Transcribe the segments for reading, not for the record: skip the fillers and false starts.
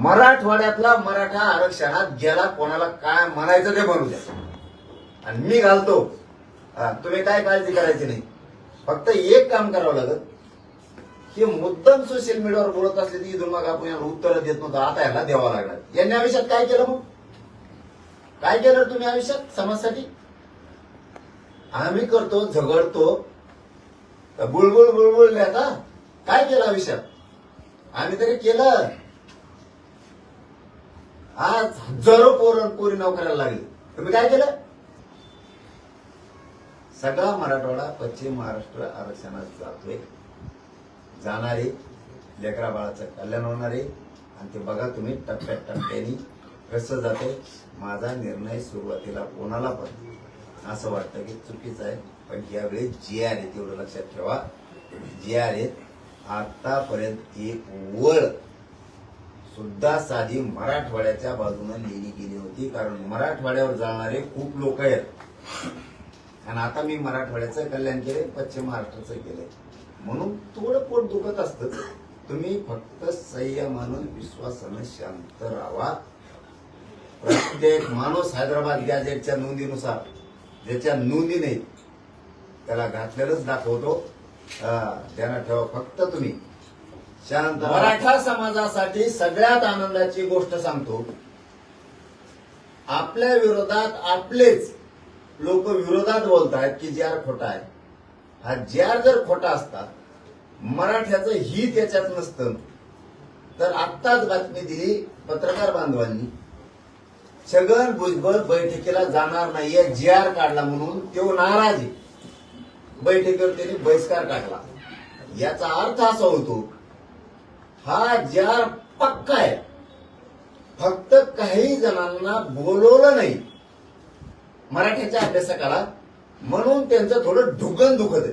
मराठवाड्यातला मराठा आरक्षणात गेला, कोणाला काय म्हणायचं ते म्हणू द्या, आणि मी घालतो. तुम्ही काय काळजी करायची नाही. फक्त एक काम करावं लागत, की मुद्दाम सोशल मीडियावर बोलत असले की इथून मग आपण याला उत्तर देत नव्हतं, आता याला द्यावं लागणार. यांनी आयुष्यात काय केलं? मग काय केलं तुम्ही आयुष्यात समाजासाठी? आम्ही करतो, झगडतो, बुळबुळ बुळबुळले. आता काय केलं आयुष्यात? आम्ही तरी केलं. आज हजारो पोरी नोकऱ्याला लागली. तुम्ही काय केलं? सगळा मराठवाडा पश्चिम महाराष्ट्र आरक्षणात जातोय. जाणारे लेकरा बाळाचं कल्याण होणार आहे, आणि ते बघा तुम्ही टप्प्याटप्प्याने कसं जाते. माझा निर्णय सुरुवातीला कोणाला पण असं वाटतं की चुकीचं आहे, पण यावेळी जे आर आहेत एवढं लक्षात ठेवा. जे आर आहेत आतापर्यंत एक वळ सुद्धा साधी मराठवाड्याच्या बाजूने लिहिली गेली होती, कारण मराठवाड्यावर जाणारे खूप लोक आहेत. आणि आता मी मराठवाड्याचं कल्याण केले, पश्चिम महाराष्ट्राचं केलंय, म्हणून थोडं पोट दुखत असतं. तुम्ही फक्त संयमानं विश्वासानं शांत राहा. प्रत्येक माणूस हैदराबाद गॅजेटच्या नोंदीनुसार ज्याच्या नोंदी नाहीत त्याला घातलेलंच दाखवतो. त्यांना ठेवा. फक्त तुम्ही शांत. मराठा समाजासाठी सगळ्यात आनंदाची गोष्ट सांगतो, आपल्या विरोधात आपलेच लोक विरोधात बोलतायत की जे आर खोटा आहे. हा जे आर जर खोटा असता, मराठ्याचं हित याच्यात नसतं, तर आत्ताच बातमी दिली पत्रकार बांधवांनी, छगन भुजबळ बैठकीला जाणार नाहीये, जे आर काढला म्हणून तो नाराज आहे. बैठकीवर त्यांनी बहिष्कार टाकला. याचा अर्थ असा होतो, हा जे आर पक्का आहे, फक्त काही जणांना बोलवलं नाही मराठ्याच्या अभ्यासकाला, म्हणून त्यांचं थोडं ढुकन दुखत आहे.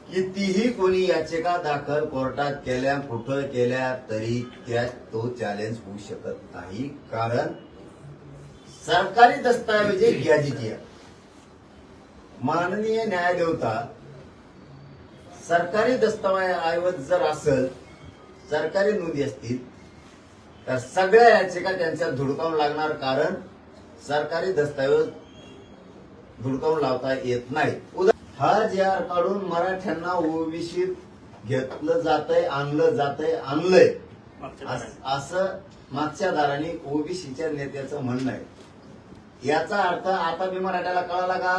कितीही कोणी याचिका दाखल कोर्टात केल्या, कुठं केल्या, तरी त्यात तो चॅलेंज होऊ शकत नाही, कारण सरकारी दस्तावेजे गॅजेटियर. माननीय न्यायदेवता, सरकारी दस्तावेज जर असेल, सरकारी नोंदी असतील, तर सगळ्या याचिका त्यांच्यात धुडकावून लागणार, कारण सरकारी दस्तावेज धुडकावून लावता येत नाही. हा जे आर काढून मराठ्यांना ओबीसीत घेतलं जातंय, आणलंय असं मागच्या दाराने ओबीसीच्या नेत्याचं म्हणणं आहे. याचा अर्थ आता मी मराठ्याला कळाला का?